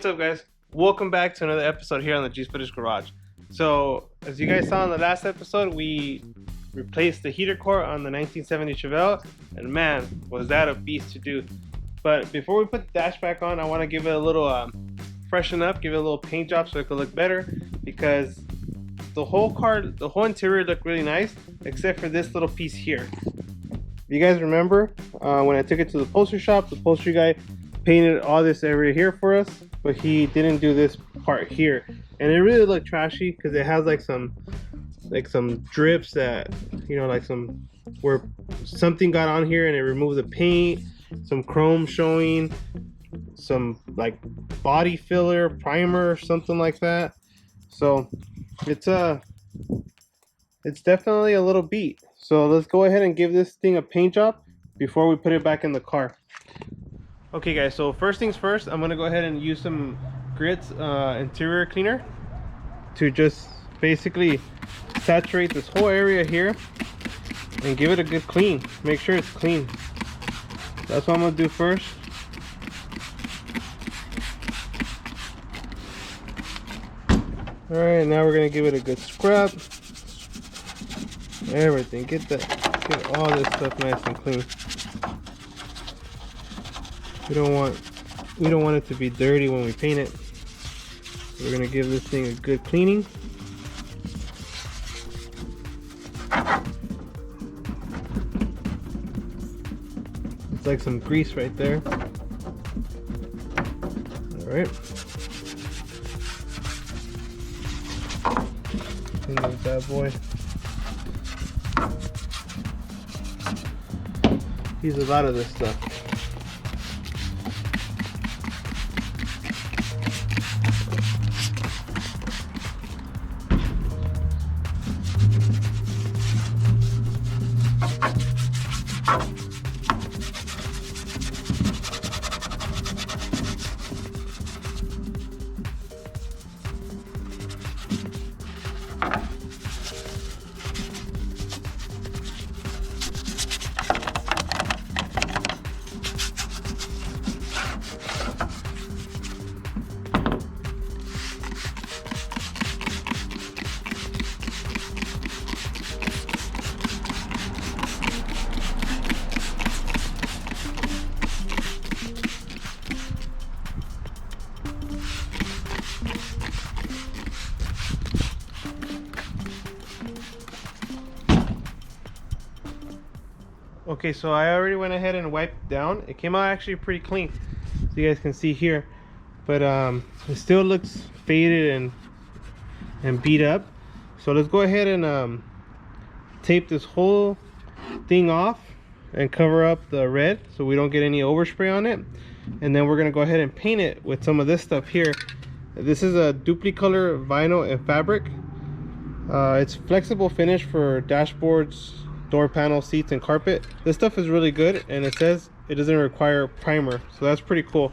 What's up, guys? Welcome back to another episode here on the G-Splitters Garage. So, as you guys saw in the last episode, we replaced the heater core on the 1970 Chevelle, and man, was that a beast to do. But before we put the dash back on, I want to give it a little freshen up, give it a little paint job so it could look better, because the whole interior looked really nice, except for this little piece here. If you guys remember, when I took it to the upholstery shop, the upholstery guy painted all this area here for us, but he didn't do this part here, and it really looked trashy because it has like some drips that, you know, like some where something got on here and it removed the paint, some chrome showing, some like body filler, primer, something like that. So it's definitely a little beat. So let's go ahead and give this thing a paint job before we put it back in the car. Okay guys, so first things first, I'm gonna go ahead and use some Grit's interior cleaner to just basically saturate this whole area here and give it a good clean. Make sure it's clean. That's what I'm gonna do first. Alright, now we're gonna give it a good scrub. Everything, get all this stuff nice and clean. We don't want it to be dirty when we paint it. We're gonna give this thing a good cleaning. It's like some grease right there. Alright. Clean this bad boy. Use a lot of this stuff. Okay, so I already went ahead and wiped down. It came out actually pretty clean, so you guys can see here, but it still looks faded and beat up. So let's go ahead and tape this whole thing off and cover up the red so we don't get any overspray on it. And then we're gonna go ahead and paint it with some of this stuff here. This is a duplicolor vinyl and fabric. It's flexible finish for dashboards, door panel, seats, and carpet. This stuff is really good, and it says it doesn't require primer, so that's pretty cool.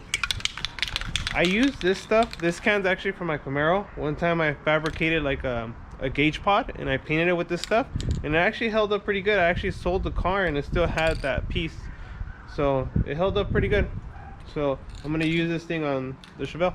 I use this stuff. This can's actually from my Camaro. One time I fabricated like a gauge pod and I painted it with this stuff, and it actually held up pretty good. I actually sold the car and it still had that piece, so it held up pretty good. So I'm gonna use this thing on the Chevelle.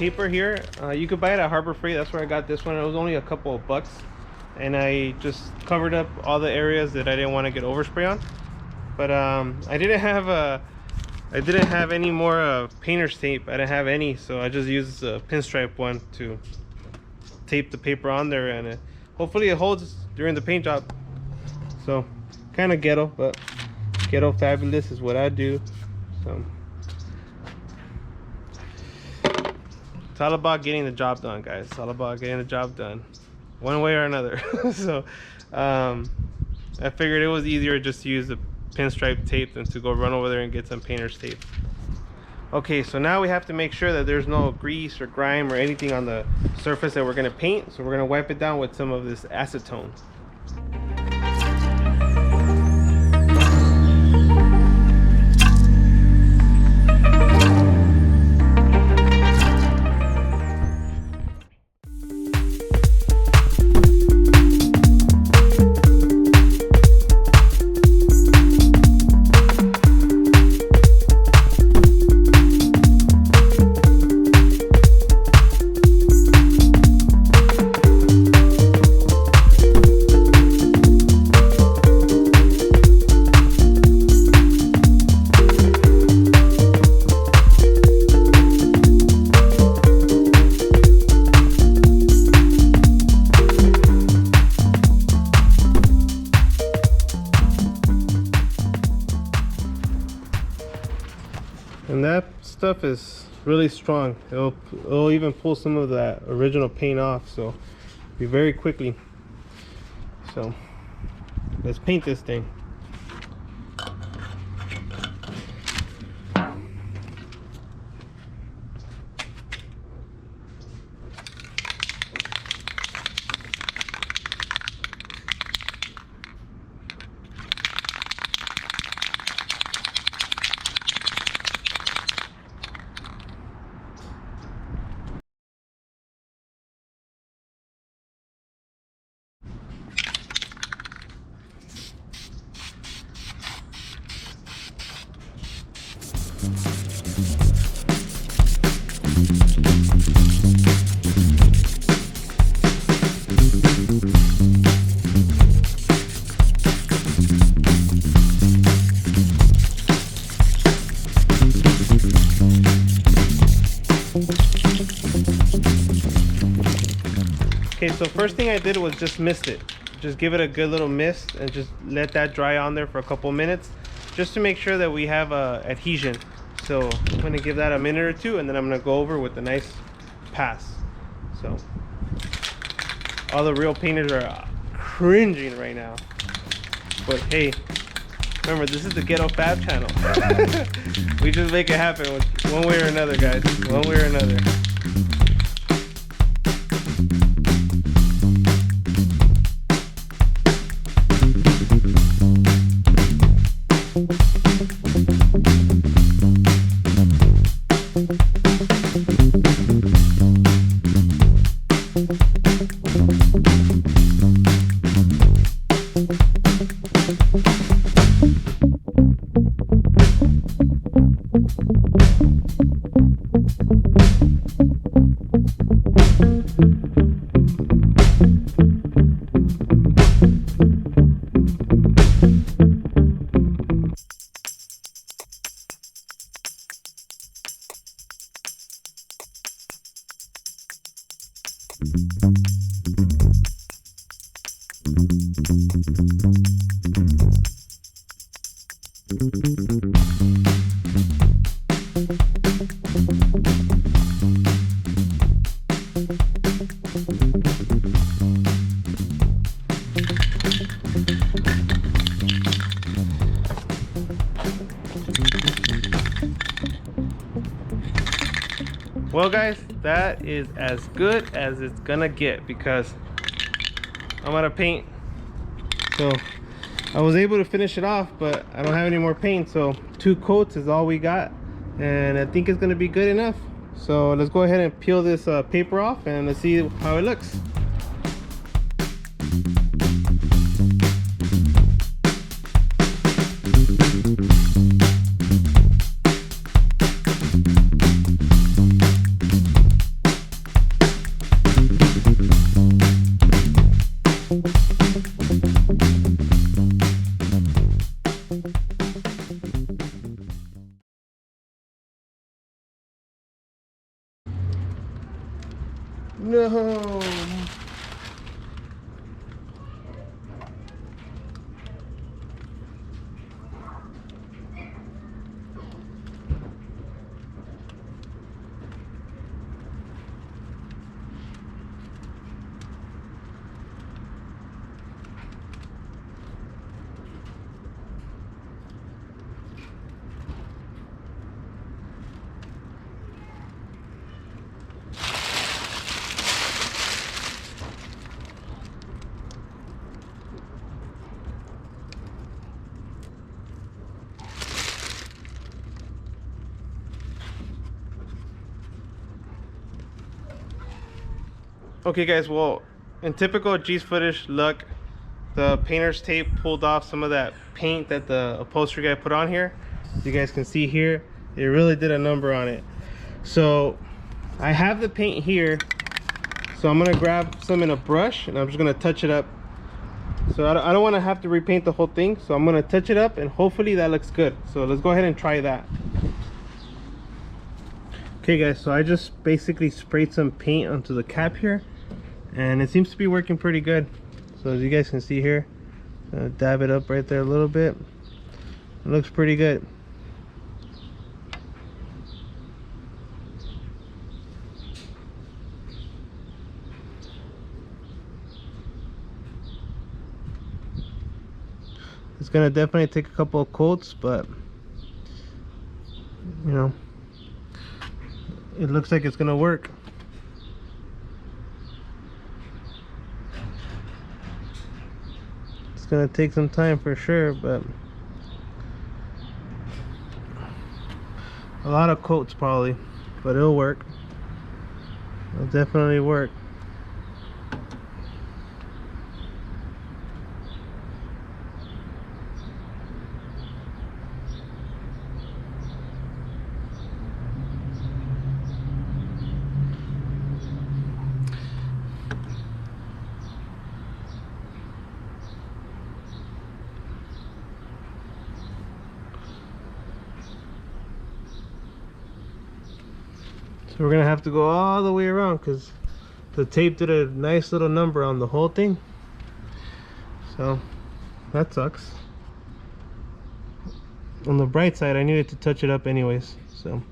paper here. You could buy it at Harbor Freight. That's where I got this one. It was only a couple of bucks, and I just covered up all the areas that I didn't want to get overspray on. But I didn't have any more painter's tape. I didn't have any, so I just used a pinstripe one to tape the paper on there, and hopefully it holds during the paint job. So kind of ghetto, but ghetto fabulous is what I do. So it's all about getting the job done, guys. It's all about getting the job done one way or another. So I figured it was easier just to use the pinstripe tape than to go run over there and get some painter's tape. Okay, so now we have to make sure that there's no grease or grime or anything on the surface that we're going to paint. So we're going to wipe it down with some of this acetone. And that stuff is really strong. It'll even pull some of that original paint off, so be very quickly. So let's paint this thing. Okay, so first thing I did was just mist it. Just give it a good little mist and just let that dry on there for a couple minutes, just to make sure that we have adhesion. So I'm gonna give that a minute or two, and then I'm gonna go over with a nice pass. So all the real painters are cringing right now, but hey, remember, this is the Ghetto Fab channel. We just make it happen one way or another, guys. One way or another. Well guys, that is as good as it's gonna get, because I'm out of paint. So I was able to finish it off, but I don't have any more paint, so 2 coats is all we got, and I think it's gonna be good enough. So let's go ahead and peel this paper off, and let's see how it looks. No. Okay guys, well, in typical G's footage luck, the painter's tape pulled off some of that paint that the upholstery guy put on here. As you guys can see here, it really did a number on it. So I have the paint here, so I'm gonna grab some in a brush and I'm just gonna touch it up. So I don't want to have to repaint the whole thing, so I'm gonna touch it up and hopefully that looks good. So let's go ahead and try that. Okay guys, so I just basically sprayed some paint onto the cap here and it seems to be working pretty good. So as you guys can see here, dab it up right there a little bit. It looks pretty good. It's gonna definitely take a couple of coats, but you know, it looks like it's gonna work. It's gonna take some time for sure, but a lot of coats probably, but it'll work. It'll definitely work. So we're gonna have to go all the way around because the tape did a nice little number on the whole thing. So that sucks. On the bright side, I needed to touch it up anyways. So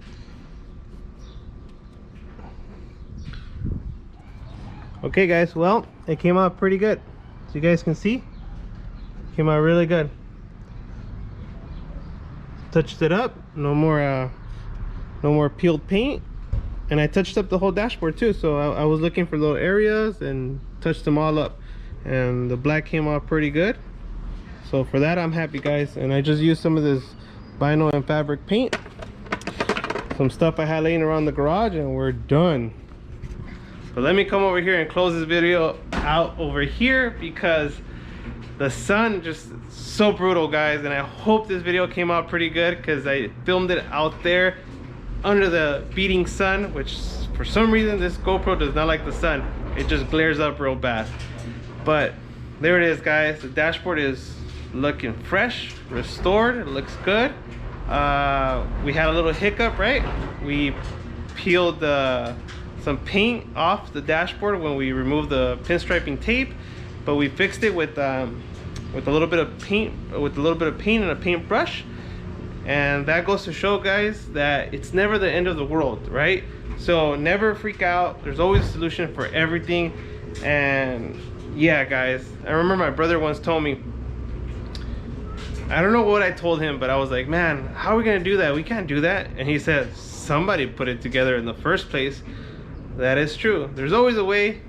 okay guys, well, it came out pretty good. So you guys can see, it came out really good. Touched it up, no more peeled paint. And I touched up the whole dashboard too, so I was looking for little areas and touched them all up, and the black came out pretty good. So for that I'm happy guys. And I just used some of this vinyl and fabric paint, some stuff I had laying around the garage, and we're done. But let me come over here and close this video out over here because the sun just so brutal guys, and I hope this video came out pretty good because I filmed it out there under the beating sun, which for some reason this GoPro does not like the sun. It just glares up real bad. But there it is guys, the dashboard is looking fresh, restored, it looks good. We had a little hiccup, right? We peeled some paint off the dashboard when we removed the pinstriping tape, but we fixed it with a little bit of paint, and a paintbrush. And that goes to show guys that it's never the end of the world, right? So never freak out, there's always a solution for everything. And yeah guys, I remember my brother once told me, I don't know what I told him, but I was like, man, how are we gonna do that? We can't do that. And he said, somebody put it together in the first place. That is true, there's always a way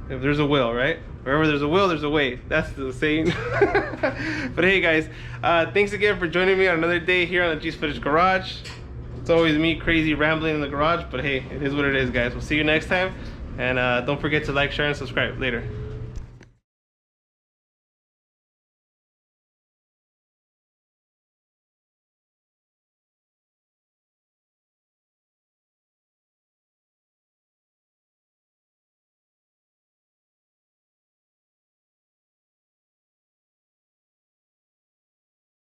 if there's a will, right? Wherever there's a will, there's a way. That's the saying. But hey guys, thanks again for joining me on another day here on the G's Footage Garage. It's always me crazy rambling in the garage, but hey, it is what it is guys. We'll see you next time, and don't forget to like, share, and subscribe. Later.